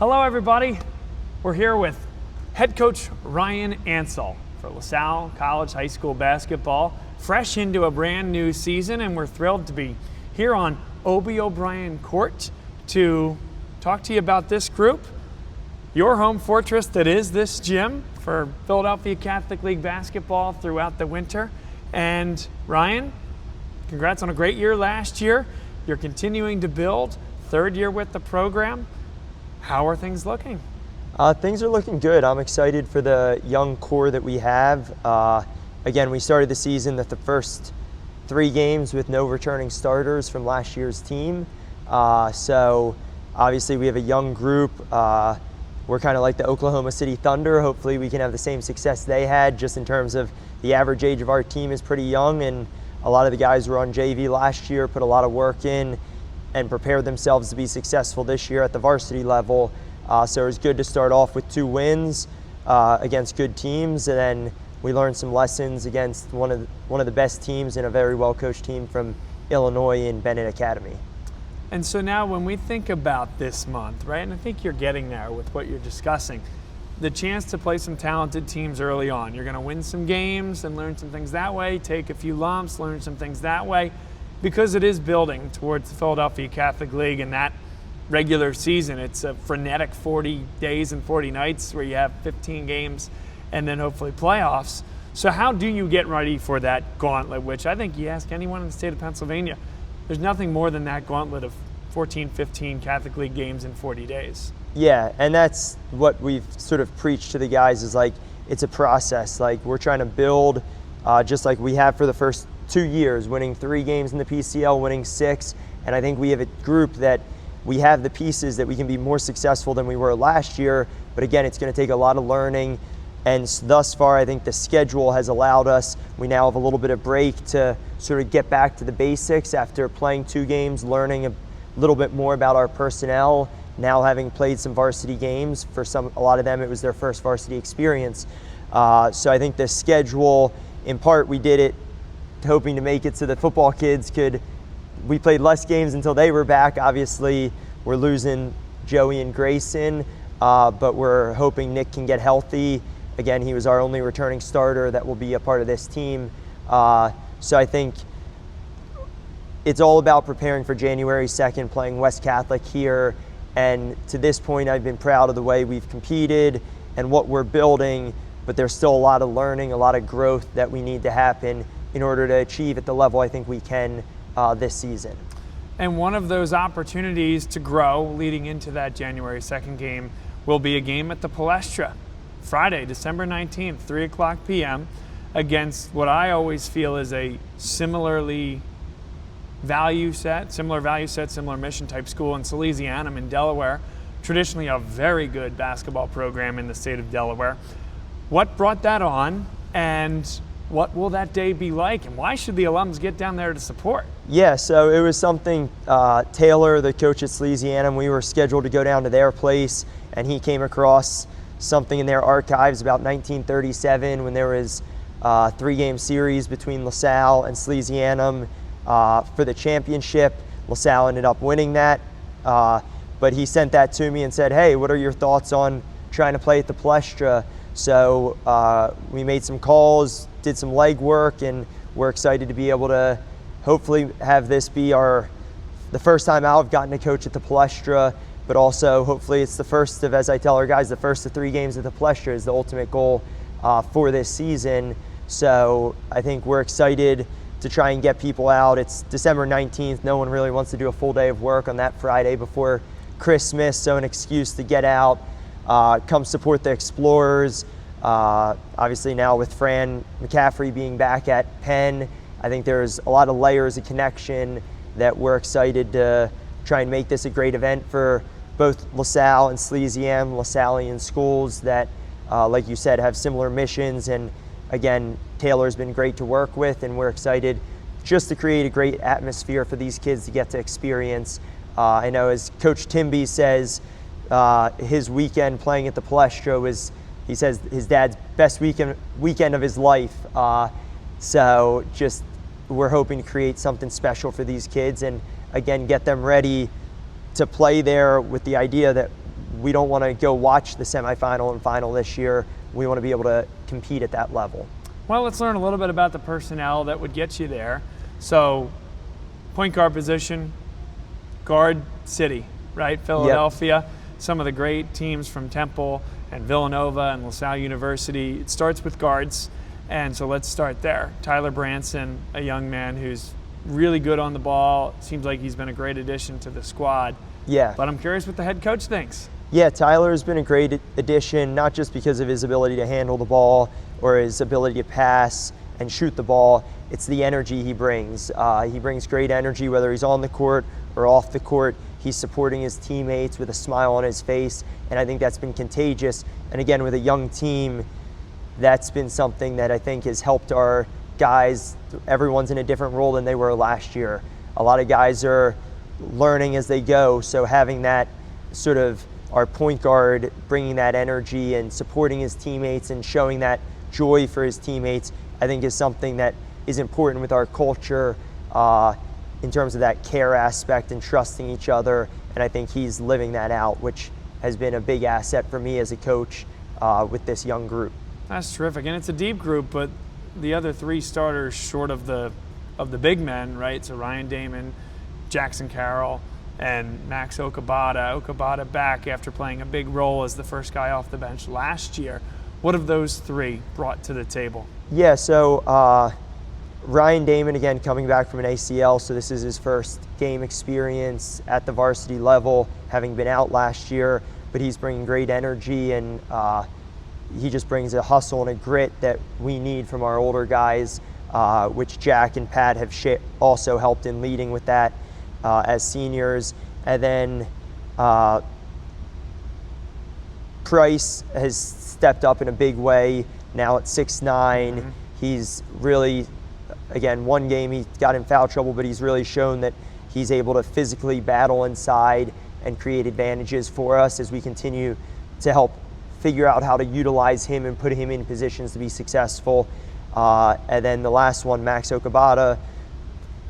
Hello everybody, we're here with head coach Ryan Ansel for LaSalle College High School basketball, fresh into a brand new season, and we're thrilled to be here on Obie O'Brien Court to talk to you about this group, your home fortress that is this gym for Philadelphia Catholic League basketball throughout the winter. And Ryan, congrats on a great year last year. You're continuing to build, third year with the program. How are things looking? Things are looking good. I'm excited for the young core that we have. Again, we started the season with the first 3 games with no returning starters from last year's team. So obviously we have a young group. We're kind of like the Oklahoma City Thunder. Hopefully we can have the same success they had, just in terms of the average age of our team is pretty young, and a lot of the guys who were on JV last year put a lot of work in and prepared themselves to be successful this year at the varsity level. So it was good to start off with 2 wins against good teams, and then we learned some lessons against one of the best teams and a very well-coached team from Illinois in Bennett Academy. And so now when we think about this month, right, and I think you're getting there with what you're discussing, the chance to play some talented teams early on. You're going to win some games and learn some things that way, take a few lumps, learn some things that way, because it is building towards the Philadelphia Catholic League and that regular season. It's a frenetic 40 days and 40 nights where you have 15 games and then hopefully playoffs. So how do you get ready for that gauntlet, which I think you ask anyone in the state of Pennsylvania, there's nothing more than that gauntlet of 14, 15 Catholic League games in 40 days. Yeah, and that's what we've sort of preached to the guys, is like, it's a process. Like, we're trying to build just like we have for the first 2 years, winning 3 games in the PCL, winning 6. And I think we have a group that we have the pieces that we can be more successful than we were last year. But again, it's going to take a lot of learning. And thus far, I think the schedule has allowed us, we now have a little bit of break to sort of get back to the basics after playing 2 games, learning a little bit more about our personnel, now having played some varsity games. For a lot of them, it was their first varsity experience. So I think the schedule, in part, we did it hoping to make it so the football kids we played less games until they were back. Obviously, we're losing Joey and Grayson, but we're hoping Nick can get healthy. Again, he was our only returning starter that will be a part of this team. So I think it's all about preparing for January 2nd, playing West Catholic here. And to this point, I've been proud of the way we've competed and what we're building, but there's still a lot of learning, a lot of growth that we need to happen in order to achieve at the level I think we can this season. And one of those opportunities to grow leading into that January 2nd game will be a game at the Palestra, Friday, December 19th, 3 o'clock p.m., against what I always feel is a similar value set, similar mission type school in Salesianum in Delaware, traditionally a very good basketball program in the state of Delaware. What brought that on, and what will that day be like, and why should the alums get down there to support? Yeah, so it was something, Taylor, the coach at Salesianum, we were scheduled to go down to their place, and he came across something in their archives about 1937 when there was a 3-game series between LaSalle and Salesianum for the championship. LaSalle ended up winning that, but he sent that to me and said, hey, what are your thoughts on trying to play at the Palestra? So we made some calls, did some legwork, and we're excited to be able to hopefully have this be the first time I've gotten to coach at the Palestra, but also hopefully it's the first of, as I tell our guys, the first of 3 games at the Palestra is the ultimate goal for this season. So I think we're excited to try and get people out. It's December 19th. No one really wants to do a full day of work on that Friday before Christmas, so an excuse to get out, come support the Explorers. Obviously now with Fran McCaffrey being back at Penn, I think there's a lot of layers of connection that we're excited to try and make this a great event for both LaSalle and Salesianum, LaSallian schools that, like you said, have similar missions. And again, Taylor's been great to work with, and we're excited just to create a great atmosphere for these kids to get to experience. I know, as Coach Timby says, his weekend playing at the Palestra was, he says, his dad's best weekend of his life. So just we're hoping to create something special for these kids and, again, get them ready to play there with the idea that we don't want to go watch the semifinal and final this year. We want to be able to compete at that level. Well, let's learn a little bit about the personnel that would get you there. So, point guard position, guard city, right? Philadelphia. Yep. Some of the great teams from Temple and Villanova and LaSalle University. It starts with guards, and so let's start there. Tyler Branson, a young man who's really good on the ball. Seems like he's been a great addition to the squad. Yeah. But I'm curious what the head coach thinks. Yeah, Tyler has been a great addition, not just because of his ability to handle the ball or his ability to pass and shoot the ball. It's the energy he brings. He brings great energy, whether he's on the court or off the court. He's supporting his teammates with a smile on his face, and I think that's been contagious. And again, with a young team, that's been something that I think has helped our guys. Everyone's in a different role than they were last year. A lot of guys are learning as they go, so having that sort of our point guard bringing that energy and supporting his teammates and showing that joy for his teammates, I think is something that is important with our culture in terms of that care aspect and trusting each other. And I think he's living that out, which has been a big asset for me as a coach with this young group. That's terrific. And it's a deep group, but the other three starters short of the big men, right? So Ryan Damon, Jackson Carroll, and Max Okabata. Okabata back after playing a big role as the first guy off the bench last year. What have those three brought to the table? Yeah, so Ryan Damon, again, coming back from an ACL, so this is his first game experience at the varsity level, having been out last year, but he's bringing great energy, and he just brings a hustle and a grit that we need from our older guys, which Jack and Pat have also helped in leading with that as seniors. And then Price has stepped up in a big way now at 6'9". Mm-hmm. He's really, again, one game he got in foul trouble, but he's really shown that he's able to physically battle inside and create advantages for us as we continue to help figure out how to utilize him and put him in positions to be successful. And then the last one, Max Okabata,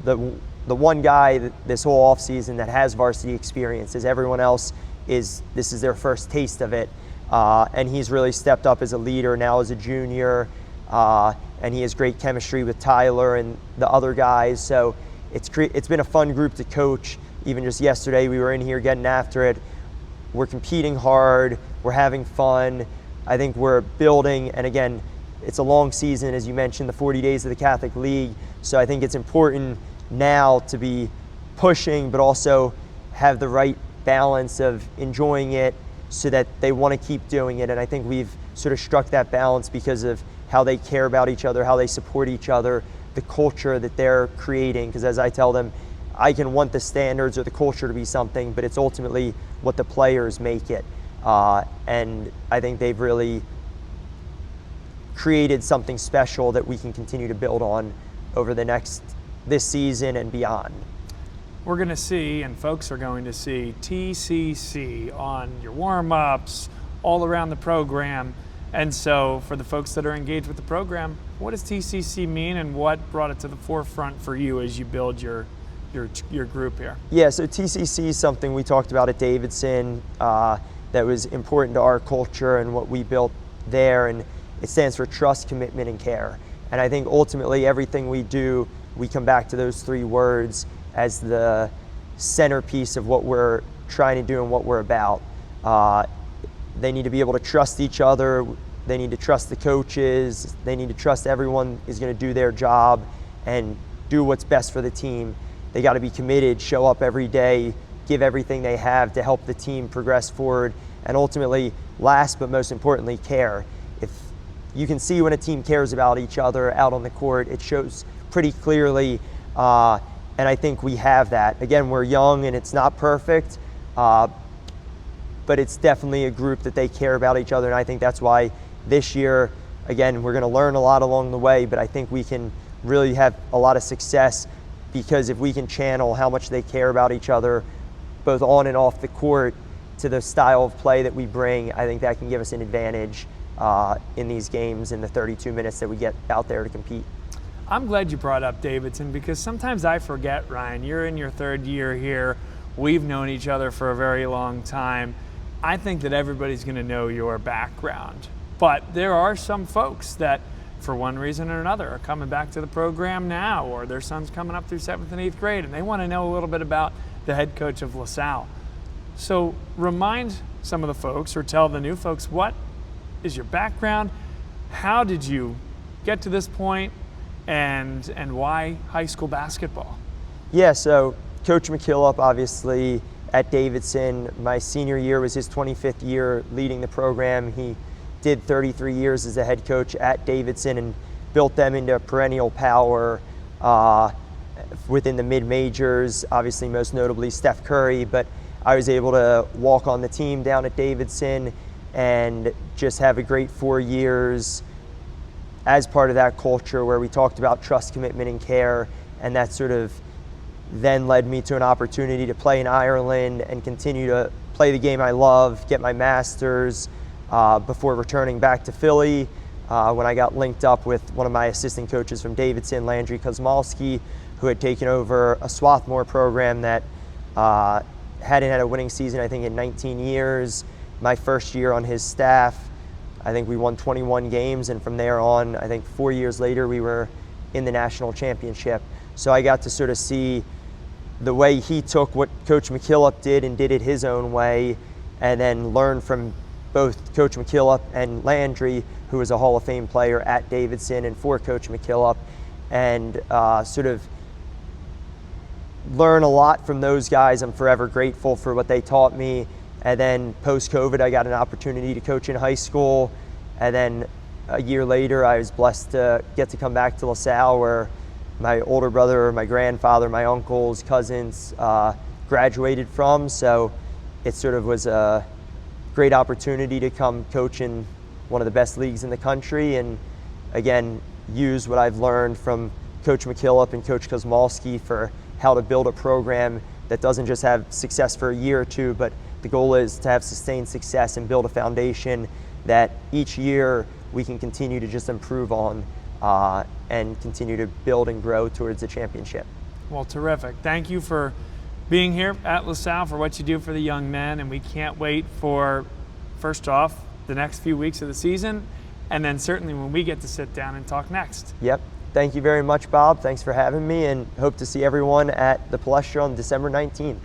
the one guy this whole offseason that has varsity experience, as everyone else this is their first taste of it. And he's really stepped up as a leader now as a junior. And he has great chemistry with Tyler and the other guys. So it's been a fun group to coach. Even just yesterday, we were in here getting after it. We're competing hard. We're having fun. I think we're building. And again, it's a long season, as you mentioned, the 40 days of the Catholic League. So I think it's important now to be pushing, but also have the right balance of enjoying it so that they want to keep doing it. And I think we've sort of struck that balance because of how they care about each other, how they support each other, the culture that they're creating. Because as I tell them, I can want the standards or the culture to be something, but it's ultimately what the players make it. And I think they've really created something special that we can continue to build on over this season and beyond. We're going to see, and folks are going to see, TCC on your warm-ups, all around the program. And so for the folks that are engaged with the program, what does TCC mean and what brought it to the forefront for you as you build your group here? Yeah, so TCC is something we talked about at Davidson that was important to our culture and what we built there, and it stands for trust, commitment, and care. And I think ultimately everything we do, we come back to those three words as the centerpiece of what we're trying to do and what we're about. They need to be able to trust each other. They need to trust the coaches. They need to trust everyone is going to do their job and do what's best for the team. They got to be committed, show up every day, give everything they have to help the team progress forward, and ultimately, last but most importantly, care. If you can see when a team cares about each other out on the court, it shows pretty clearly, and I think we have that. Again, we're young and it's not perfect, but it's definitely a group that they care about each other, and I think that's why this year, again, we're going to learn a lot along the way, but I think we can really have a lot of success because if we can channel how much they care about each other, both on and off the court, to the style of play that we bring, I think that can give us an advantage in these games in the 32 minutes that we get out there to compete. I'm glad you brought up Davidson because sometimes I forget, Ryan, you're in your third year here. We've known each other for a very long time. I think that everybody's going to know your background, but there are some folks that, for one reason or another, are coming back to the program now, or their son's coming up through 7th and 8th grade, and they want to know a little bit about the head coach of LaSalle. So remind some of the folks, or tell the new folks, what is your background? How did you get to this point, and why high school basketball? Yeah, so Coach McKillop, obviously, at Davidson. My senior year was his 25th year leading the program. He did 33 years as a head coach at Davidson and built them into perennial power within the mid-majors, obviously most notably Steph Curry, but I was able to walk on the team down at Davidson and just have a great 4 years as part of that culture where we talked about trust, commitment, and care, and that sort of then led me to an opportunity to play in Ireland and continue to play the game I love, get my master's before returning back to Philly when I got linked up with one of my assistant coaches from Davidson, Landry Kosmalski, who had taken over a Swarthmore program that hadn't had a winning season, I think, in 19 years. My first year on his staff, I think we won 21 games, and from there on, I think 4 years later, we were in the national championship. So I got to sort of see the way he took what Coach McKillop did and did it his own way, and then learn from both Coach McKillop and Landry, who was a Hall of Fame player at Davidson and for Coach McKillop, and sort of learn a lot from those guys. I'm forever grateful for what they taught me. And then post-COVID, I got an opportunity to coach in high school. And then a year later, I was blessed to get to come back to LaSalle, where my older brother, my grandfather, my uncles, cousins graduated from. So it sort of was a great opportunity to come coach in one of the best leagues in the country, and again, use what I've learned from Coach McKillop and Coach Kosmalski for how to build a program that doesn't just have success for a year or two, but the goal is to have sustained success and build a foundation that each year we can continue to just improve on and continue to build and grow towards the championship. Well, terrific. Thank you for being here at LaSalle, for what you do for the young men, and we can't wait for, first off, the next few weeks of the season, and then certainly when we get to sit down and talk next. Yep. Thank you very much, Bob. Thanks for having me, and hope to see everyone at the Palestra on December 19th.